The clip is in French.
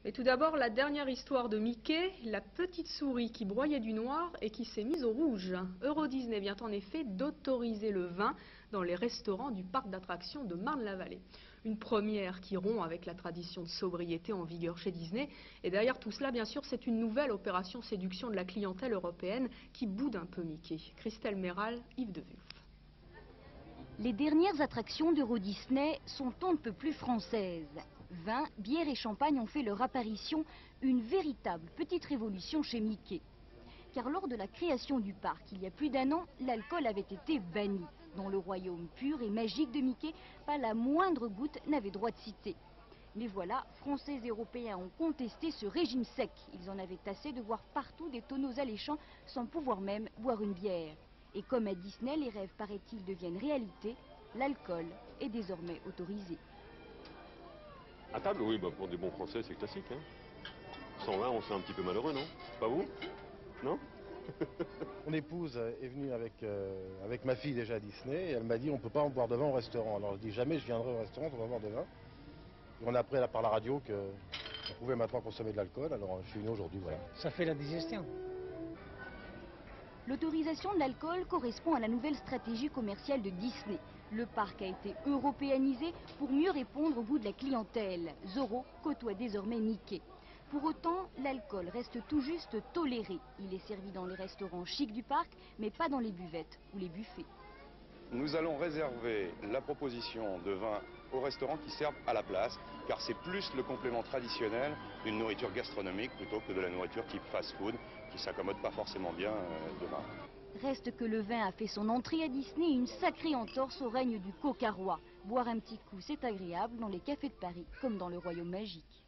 Et tout d'abord, la dernière histoire de Mickey, la petite souris qui broyait du noir et qui s'est mise au rouge. Euro Disney vient en effet d'autoriser le vin dans les restaurants du parc d'attractions de Marne-la-Vallée. Une première qui rompt avec la tradition de sobriété en vigueur chez Disney. Et derrière tout cela, bien sûr, c'est une nouvelle opération séduction de la clientèle européenne qui boude un peu Mickey. Christelle Méral, Yves de Wulf. Les dernières attractions d'Euro Disney sont on ne peut plus françaises. Vin, bière et champagne ont fait leur apparition, une véritable petite révolution chez Mickey. Car lors de la création du parc, il y a plus d'1 an, l'alcool avait été banni. Dans le royaume pur et magique de Mickey, pas la moindre goutte n'avait droit de citer. Mais voilà, Français et Européens ont contesté ce régime sec. Ils en avaient assez de voir partout des tonneaux alléchants sans pouvoir même boire une bière. Et comme à Disney, les rêves, paraît-il, deviennent réalité, l'alcool est désormais autorisé. À table, oui, bah pour des bons Français, c'est classique. Hein. Sans vin, on se sent un petit peu malheureux, non? Pas vous? Non? Mon épouse est venue avec ma fille déjà à Disney et elle m'a dit on ne peut pas en boire de vin au restaurant. Alors je dis jamais je viendrai au restaurant, on va boire de vin. Et on a appris par la radio qu'on pouvait maintenant consommer de l'alcool, alors je suis venu aujourd'hui, voilà. Ça fait la digestion. L'autorisation de l'alcool correspond à la nouvelle stratégie commerciale de Disney. Le parc a été européanisé pour mieux répondre au goût de la clientèle. Zorro côtoie désormais Mickey. Pour autant, l'alcool reste tout juste toléré. Il est servi dans les restaurants chics du parc, mais pas dans les buvettes ou les buffets. Nous allons réserver la proposition de vin aux restaurants qui servent à la place, car c'est plus le complément traditionnel d'une nourriture gastronomique plutôt que de la nourriture type fast-food, qui s'accommode pas forcément bien de vin. Reste que le vin a fait son entrée à Disney, une sacrée entorse au règne du coca roi. Boire un petit coup, c'est agréable dans les cafés de Paris comme dans le royaume magique.